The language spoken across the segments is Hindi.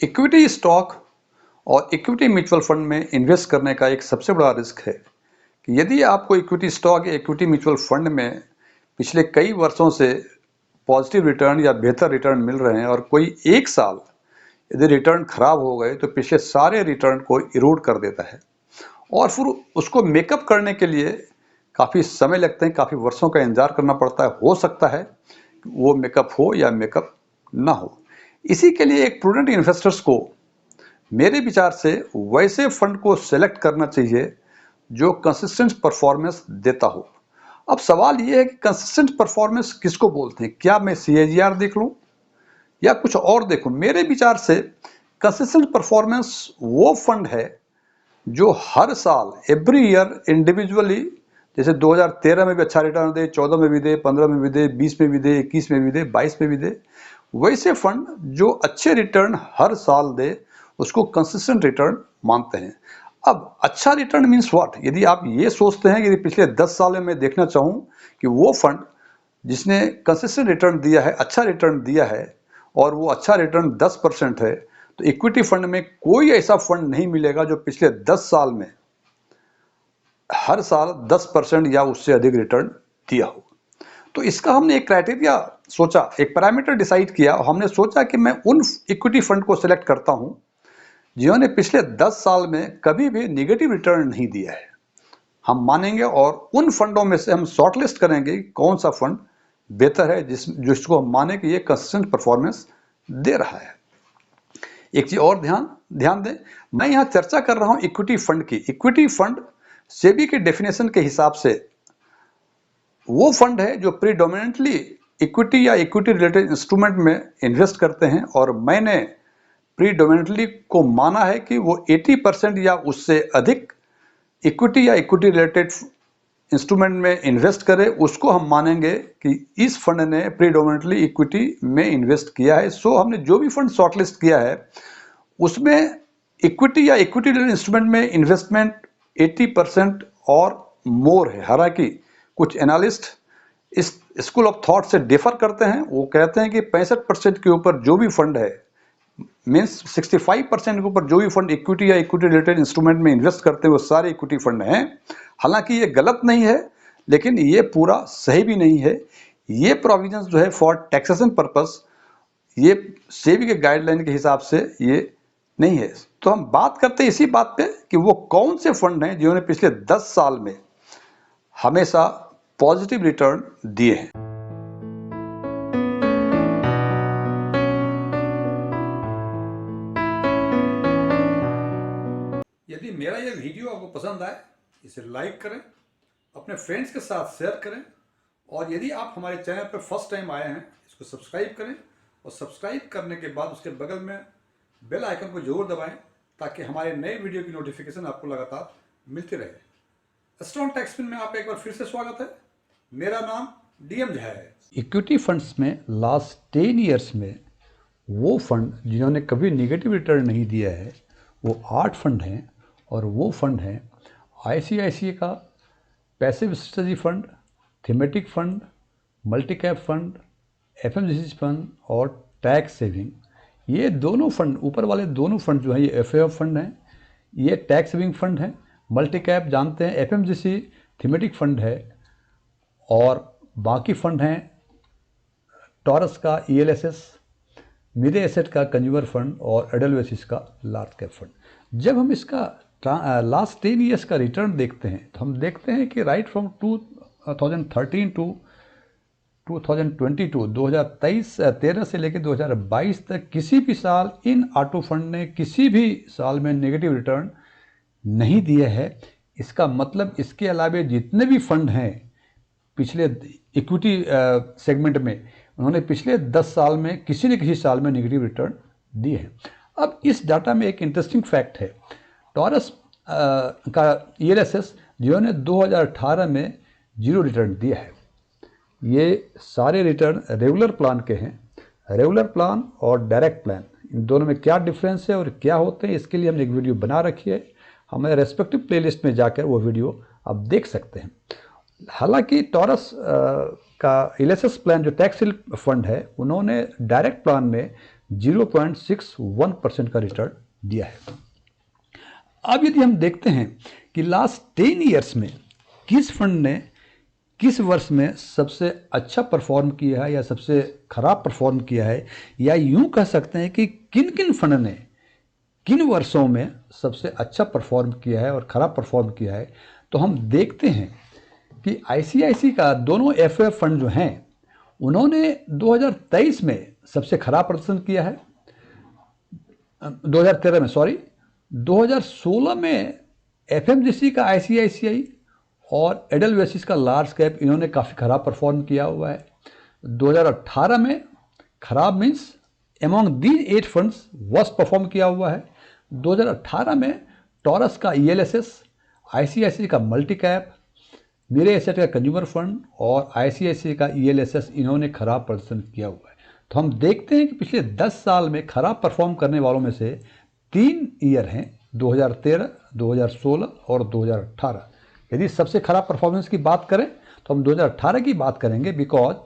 इक्विटी स्टॉक और इक्विटी म्यूचुअल फंड में इन्वेस्ट करने का एक सबसे बड़ा रिस्क है कि यदि आपको इक्विटी स्टॉक या इक्विटी म्यूचुअल फंड में पिछले कई वर्षों से पॉजिटिव रिटर्न या बेहतर रिटर्न मिल रहे हैं और कोई एक साल यदि रिटर्न खराब हो गए तो पिछले सारे रिटर्न को इरोड कर देता है और फिर उसको मेकअप करने के लिए काफ़ी समय लगते हैं, काफ़ी वर्षों का इंतजार करना पड़ता है। हो सकता है वो मेकअप हो या मेकअप ना हो। इसी के लिए एक प्रूडेंट इन्वेस्टर्स को मेरे विचार से वैसे फंड को सेलेक्ट करना चाहिए जो कंसिस्टेंट परफॉर्मेंस देता हो। अब सवाल ये है कि कंसिस्टेंट परफॉर्मेंस किसको बोलते हैं? क्या मैं CAGR देख लूं या कुछ और देखूं? मेरे विचार से कंसिस्टेंट परफॉर्मेंस वो फंड है जो हर साल एवरी ईयर इंडिविजुअली, जैसे 2013 में भी अच्छा रिटर्न दे, 14 में भी दे, 15 में भी दे, 20 में भी दे, 21 में भी दे, 22 में भी दे, वैसे फंड जो अच्छे रिटर्न हर साल दे उसको कंसिस्टेंट रिटर्न मानते हैं। अब अच्छा रिटर्न मीन्स व्हाट? यदि आप ये सोचते हैं कि यदि पिछले 10 साल में मैं देखना चाहूं कि वो फंड जिसने कंसिस्टेंट रिटर्न दिया है, अच्छा रिटर्न दिया है और वो अच्छा रिटर्न 10% है, तो इक्विटी फंड में कोई ऐसा फंड नहीं मिलेगा जो पिछले 10 साल में हर साल 10% या उससे अधिक रिटर्न दिया हो। तो इसका हमने एक क्राइटेरिया सोचा, एक पैरामीटर डिसाइड किया और हमने सोचा कि मैं उन इक्विटी फंड को सिलेक्ट करता हूं जिन्होंने पिछले 10 साल में कभी भी नेगेटिव रिटर्न नहीं दिया है। हम मानेंगे और उन फंडों में से हम शॉर्टलिस्ट करेंगे कौन सा फंड बेहतर है जिसको हम माने कि ये कंसिस्टेंट परफॉर्मेंस दे रहा है। एक चीज और ध्यान ध्यान दें, मैं यहां चर्चा कर रहा हूं इक्विटी फंड की। इक्विटी फंड सेबी के डेफिनेशन के हिसाब से वो फंड है जो प्रीडोमिनेंटली इक्विटी या इक्विटी रिलेटेड इंस्ट्रूमेंट में इन्वेस्ट करते हैं और मैंने प्रीडोमिनेंटली को माना है कि वो 80% या उससे अधिक इक्विटी या इक्विटी रिलेटेड इंस्ट्रूमेंट में इन्वेस्ट करे, उसको हम मानेंगे कि इस फंड ने प्रीडोमिनेंटली इक्विटी में इन्वेस्ट किया है। सो हमने जो भी फंड शॉर्टलिस्ट किया है उसमें इक्विटी या इक्विटी रिलेटेड इंस्ट्रूमेंट में इन्वेस्टमेंट 80% और मोर है। हालांकि कुछ एनालिस्ट इस स्कूल ऑफ थॉट से डिफर करते हैं, वो कहते हैं कि 65% के ऊपर जो भी फंड है, मीन्स 65% के ऊपर जो भी फंड इक्विटी या इक्विटी रिलेटेड इंस्ट्रूमेंट में इन्वेस्ट करते हैं वो सारे इक्विटी फंड हैं। हालांकि ये गलत नहीं है लेकिन ये पूरा सही भी नहीं है। ये प्रोविजंस जो है फॉर टैक्सेशन पर्पस, ये सेबी के गाइडलाइन के हिसाब से ये नहीं है। तो हम बात करते हैं इसी बात पे कि वो कौन से फंड हैं जिन्होंने पिछले 10 साल में हमेशा पॉजिटिव रिटर्न दिए हैं। यदि मेरा यह वीडियो आपको पसंद आए इसे लाइक करें, अपने फ्रेंड्स के साथ शेयर करें और यदि आप हमारे चैनल पर फर्स्ट टाइम आए हैं इसको सब्सक्राइब करें और सब्सक्राइब करने के बाद उसके बगल में बेल आइकन को जरूर दबाएं ताकि हमारे नए वीडियो की नोटिफिकेशन आपको लगातार मिलती रहे। स्ट्रॉन्ग टैक्स में आपका एक बार फिर से स्वागत है। मेरा नाम DM झा है। इक्विटी फंड्स में लास्ट 10 ईयर्स में वो फंड जिन्होंने कभी नेगेटिव रिटर्न नहीं दिया है वो 8 फंड हैं और वो फंड हैं ICICI का passive strategy fund, thematic fund, multi cap fund, FMGC fund और टैक्स सेविंग। ये दोनों फंड, ऊपर वाले दोनों फंड जो है ये FAF फंड हैं, ये टैक्स सेविंग फंड हैं। मल्टी कैप जानते हैं, FMGC थीमेटिक फंड है और बाकी फंड हैं टॉरस का ELSS, मिरे एसेट का कंज्यूमर फंड और एडलवेसिस का लार्ज कैप फंड। जब हम इसका लास्ट 10 ईयर्स का रिटर्न देखते हैं तो हम देखते हैं कि राइट फ्रॉम 2013 टू 2022, 2013 से लेकर 2022 तक किसी भी साल इन ऑटो फंड ने किसी भी साल में नेगेटिव रिटर्न नहीं दिया है। इसका मतलब इसके अलावा जितने भी फंड हैं पिछले इक्विटी सेगमेंट में, उन्होंने पिछले 10 साल में किसी न किसी साल में नेगेटिव रिटर्न दिए हैं। अब इस डाटा में एक इंटरेस्टिंग फैक्ट है, टॉरस का ELSS जिन्होंने 2018 में 0 रिटर्न दिया है। ये सारे रिटर्न रेगुलर प्लान के हैं। रेगुलर प्लान और डायरेक्ट प्लान, इन दोनों में क्या डिफरेंस है और क्या होते हैं, इसके लिए हमने एक वीडियो बना रखी है। हमारे रेस्पेक्टिव प्लेलिस्ट में जाकर वो वीडियो आप देख सकते हैं। हालांकि टॉरस का ELSS प्लान जो टैक्स फंड है, उन्होंने डायरेक्ट प्लान में 0.61% का रिटर्न दिया है। अब यदि हम देखते हैं कि लास्ट 10 ईयर्स में किस फंड ने किस वर्ष में सबसे अच्छा परफॉर्म किया है या सबसे खराब परफॉर्म किया है, या यूं कह सकते हैं कि किन किन फंड ने किन वर्षों में सबसे अच्छा परफॉर्म किया है और खराब परफॉर्म किया है, तो हम देखते हैं कि आईसीआईसी का दोनों एफएफ फंड जो हैं उन्होंने 2023 में सबसे खराब प्रदर्शन किया है, 2013 में, सॉरी, 2016 में एफएमजीसी का आईसीआईसीआई और एडलवेसिस का लार्ज कैप इन्होंने काफ़ी खराब परफॉर्म किया हुआ है। 2018 में खराब means among these 8 funds worst perform किया हुआ है। 2018 में टॉरस का ईएलएसएस, आईसीआईसी का मल्टी कैप, मेरे एसेट का कंज्यूमर फंड और आईसीआईसी का ईएलएसएस इन्होंने खराब प्रदर्शन किया हुआ है। तो हम देखते हैं कि पिछले 10 साल में खराब परफॉर्म करने वालों में से 3 ईयर हैं, 2013, 2016 और 2018। यदि सबसे खराब परफॉर्मेंस की बात करें तो हम 2018 की बात करेंगे, बिकॉज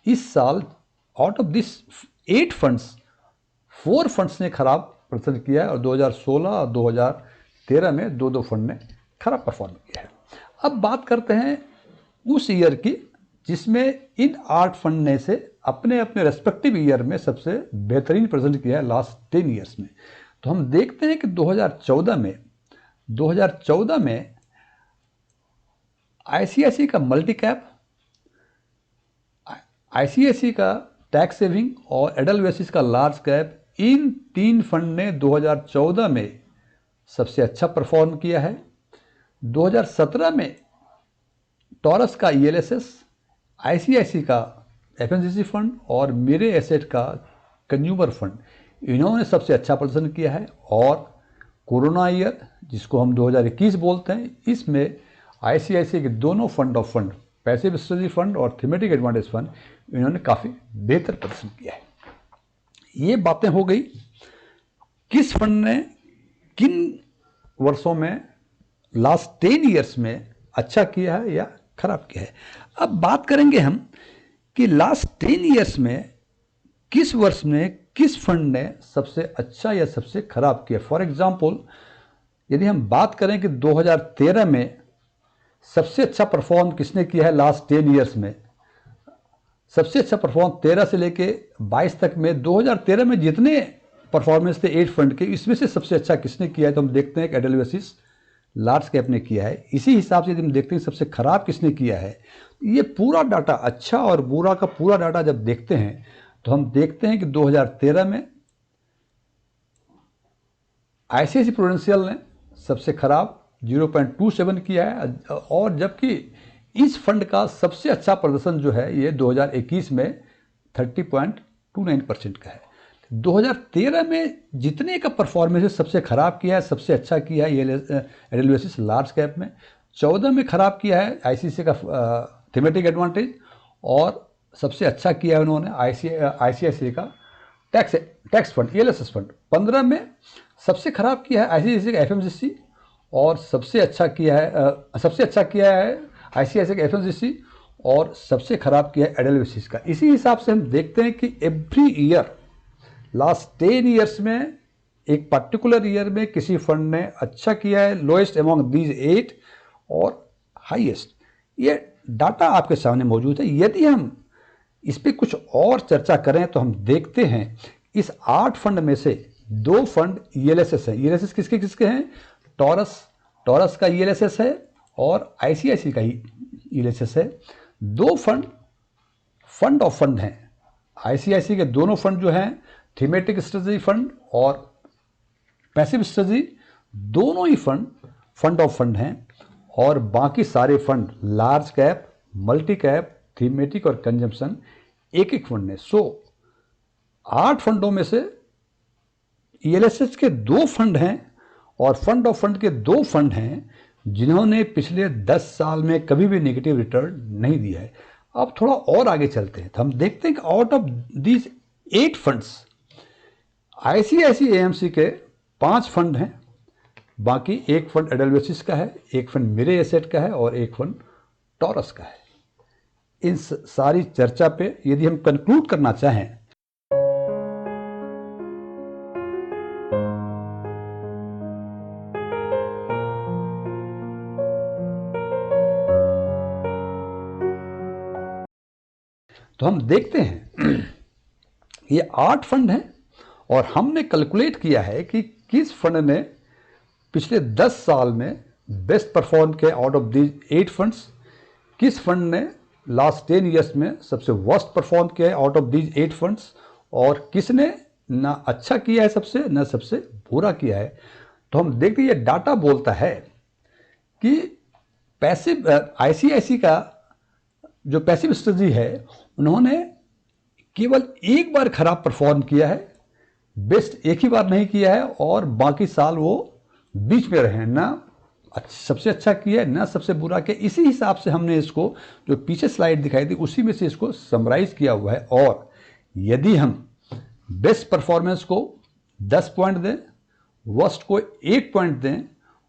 इस साल out of this 8 funds 4 funds ने खराब प्रदर्शन किया है और 2016 और 2013 में 2 फंड ने खराब परफॉर्म किया है। अब बात करते हैं उस ईयर की जिसमें इन 8 फंड ने से अपने अपने रेस्पेक्टिव ईयर में सबसे बेहतरीन प्रदर्शन किया है लास्ट 10 ईयर्स में। तो हम देखते हैं कि 2014 में आईसीआईसी का मल्टी कैप, आईसीआईसी का टैक्स सेविंग और एडलवेसिस का लार्ज कैप, इन 3 फंड ने 2014 में सबसे अच्छा परफॉर्म किया है। 2017 में टॉरस का ईएलएसएस, आईसीआईसी का एफएमजीसी फंड और मेरे एसेट का कंज्यूमर फंड इन्होंने सबसे अच्छा प्रदर्शन किया है। और कोरोना ईयर जिसको हम 2021 बोलते हैं, इसमें आईसीआईसी के दोनों fund of fund, passive strategy fund और थीमेटिक एडवांटेज फंड, इन्होंने काफ़ी बेहतर प्रदर्शन किया है। ये बातें हो गई किस फंड ने किन वर्षों में लास्ट 10 ईयर्स में अच्छा किया है या खराब किया है। अब बात करेंगे हम कि लास्ट 10 ईयर्स में किस वर्ष में किस फंड ने सबसे अच्छा या सबसे खराब किया। फॉर एग्जाम्पल, यदि हम बात करें कि 2013 में सबसे अच्छा परफॉर्म किसने किया है लास्ट 10 ईयर्स में, सबसे अच्छा परफॉर्म 13 से लेके 22 तक में 2013 में जितने परफॉर्मेंस थे 8 फंड के, इसमें से सबसे अच्छा किसने किया है, तो हम देखते हैं कि एडलवेसिस लार्ज कैप ने किया है। इसी हिसाब से यदि हम देखते हैं सबसे खराब किसने किया है, ये पूरा डाटा, अच्छा और बुरा का पूरा डाटा जब देखते हैं तो हम देखते हैं कि 2013 में आईसीआईसी प्रूडेंशियल ने सबसे खराब 0.27 किया है, और जबकि इस फंड का सबसे अच्छा प्रदर्शन जो है ये 2021 में 30.29% का है। 2013 में जितने का परफॉर्मेंस सबसे खराब किया है, सबसे अच्छा किया है ये एडलवेसिस लार्ज कैप में, 14 में खराब किया है आईसीआईसी का थीमेटिक एडवांटेज, और सबसे अच्छा किया है उन्होंने आईसीआईसी का टैक्स फंड, ईएलएसएस फंड। 15 में सबसे खराब किया है आईसीआईसी का एफएमजीसी, और सबसे अच्छा किया है आईसीआईसी का एफएमजीसी, और सबसे खराब किया है एडलवेसिस का। इसी हिसाब से हम देखते हैं कि एवरी ईयर लास्ट 10 ईयर्स में एक पर्टिकुलर ईयर में किसी फंड ने अच्छा किया है, लोएस्ट अमॉन्ग दीज 8 और हाईएस्ट। ये डाटा आपके सामने मौजूद है। यदि हम इस पर कुछ और चर्चा करें तो हम देखते हैं इस 8 फंड में से 2 फंड ईएलएसएस है। ईएलएसएस किसके किसके हैं? टॉरस का ईएलएसएस है और आईसीआईसी का ईएलएसएस है। 2 फंड ऑफ फंड हैं। आईसीआईसी के दोनों फंड जो हैं थीमेटिक स्ट्रेटजी फंड और पैसिव स्ट्रेटजी, दोनों ही फंड ऑफ फंड हैं, और बाकी सारे fund large cap, multi cap, thematic और कंजम्पशन एक एक फंड है। सो 8 फंडों में से ईएलएसएस के 2 फंड हैं और फंड ऑफ फंड के 2 फंड हैं जिन्होंने पिछले 10 साल में कभी भी नेगेटिव रिटर्न नहीं दिया है। अब थोड़ा और आगे चलते हैं तो हम देखते हैं कि out of these 8 funds ICICI AMC के 5 फंड हैं, बाकी एक फंड एडलवेसिस का है, एक फंड मेरे एसेट का है और एक फंड टॉरस का है। इन सारी चर्चा पे यदि हम कंक्लूड करना चाहें तो हम देखते हैं ये 8 फंड हैं और हमने कैलकुलेट किया है कि किस फंड ने पिछले 10 साल में बेस्ट परफॉर्म किया आउट ऑफ दीज 8 फंड्स, किस फंड ने लास्ट 10 ईयर्स में सबसे वर्स्ट परफॉर्म किया है आउट ऑफ दीज 8 फंड्स, और किसने ना अच्छा किया है सबसे ना सबसे बुरा किया है। तो हम देखते हैं ये डाटा बोलता है कि पैसिव आईसीआईसी का जो पैसिव स्ट्रेटजी है उन्होंने केवल एक बार खराब परफॉर्म किया है, बेस्ट एक ही बार नहीं किया है, और बाकी साल वो बीच में रहे, ना सबसे अच्छा किया है ना सबसे बुरा किया। इसी हिसाब से हमने इसको जो पीछे स्लाइड दिखाई थी उसी में से इसको समराइज किया हुआ है। और यदि हम बेस्ट परफॉर्मेंस को 10 पॉइंट दें, वर्स्ट को 1 पॉइंट दें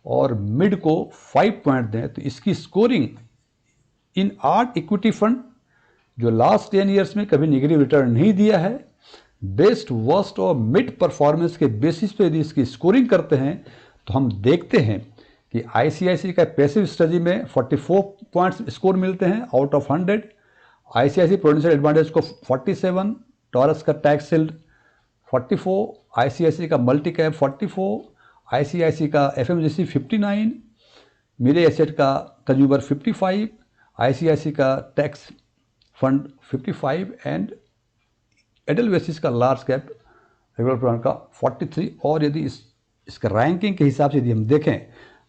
और मिड को 5 पॉइंट दें, तो इसकी स्कोरिंग इन 8 इक्विटी फंड जो लास्ट 10 ईयर्स में कभी नेगेटिव रिटर्न नहीं दिया है, बेस्ट वर्स्ट और मिड परफॉर्मेंस के बेसिस पे यदि इसकी स्कोरिंग करते हैं तो हम देखते हैं कि आईसीआईसी का पैसिव स्ट्रेटजी में 44 पॉइंट्स स्कोर मिलते हैं out of 100, ICICI Prudential Advantage को 47, टॉरस का टैक्स शील्ड 44, आईसीआईसी का मल्टी कैप 44, आईसीआईसी का एफएमजीसी 59, मेरे एसेट का कंज्यूमर 55, आईसीआईसी का टैक्स फंड 55 एंड एडलवेसिस का लार्ज कैप रेगुलर फंड का 43। और यदि इसका रैंकिंग के हिसाब से यदि हम देखें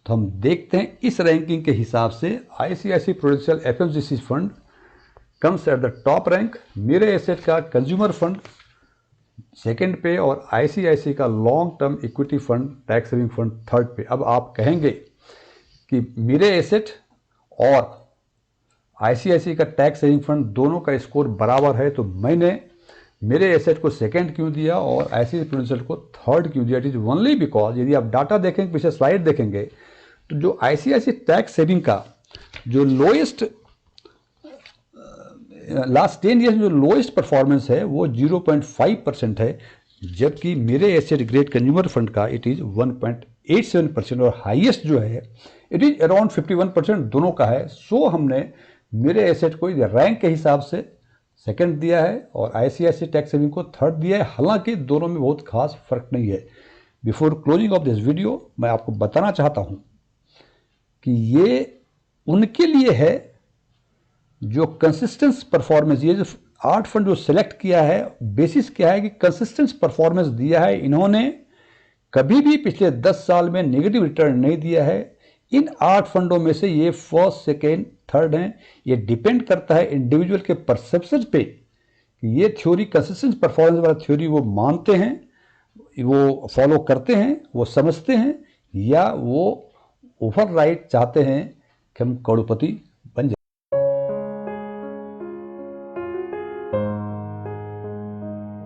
तो हम देखते हैं इस रैंकिंग के हिसाब से ICICI Prudential FMCG fund comes at the top rank, Mirae Asset का कंज्यूमर फंड सेकंड पे और आईसीआईसी का long term equity fund tax saving fund third पे। अब आप कहेंगे कि मेरे एसेट और आईसीआईसी का टैक्स सेविंग फंड दोनों का स्कोर बराबर है, तो मैंने मेरे एसेट को सेकंड क्यों दिया और आईसीआईसी प्रूडेंशियल को थर्ड क्यों दिया? इट इज ओनली बिकॉज यदि आप डाटा देखेंगे, पीछे स्लाइड देखेंगे, तो जो आईसीआईसी टैक्स सेविंग का जो लोएस्ट लास्ट 10 ईयर्स में जो लोएस्ट परफॉर्मेंस है वो 0.5% है, जबकि मेरे एसेट ग्रेड कंज्यूमर फंड का इट इज 1.87% और हाईएस्ट जो है इट इज अराउंड 51% दोनों का है। सो हमने मेरे एसेट को रैंक के हिसाब से सेकंड दिया है और आईसीआईसी टैक्स सेविंग को थर्ड दिया है, हालांकि दोनों में बहुत खास फर्क नहीं है। Before closing of this video मैं आपको बताना चाहता हूं कि ये उनके लिए है जो कंसिस्टेंस परफॉर्मेंस, ये जो 8 फंड जो सिलेक्ट किया है बेसिस क्या है कि कंसिस्टेंस परफॉर्मेंस दिया है। इन्होंने कभी भी पिछले 10 साल में नेगेटिव रिटर्न नहीं दिया है। इन 8 फंडों में से ये फर्स्ट सेकेंड थर्ड हैं। ये डिपेंड करता है इंडिविजुअल के परसेप्शन पे कि ये थ्योरी कंसिस्टेंस परफॉर्मेंस वाला थ्योरी वो मानते हैं, वो फॉलो करते हैं, वो समझते हैं, या वो ओवरराइट चाहते हैं कि हम करोड़पति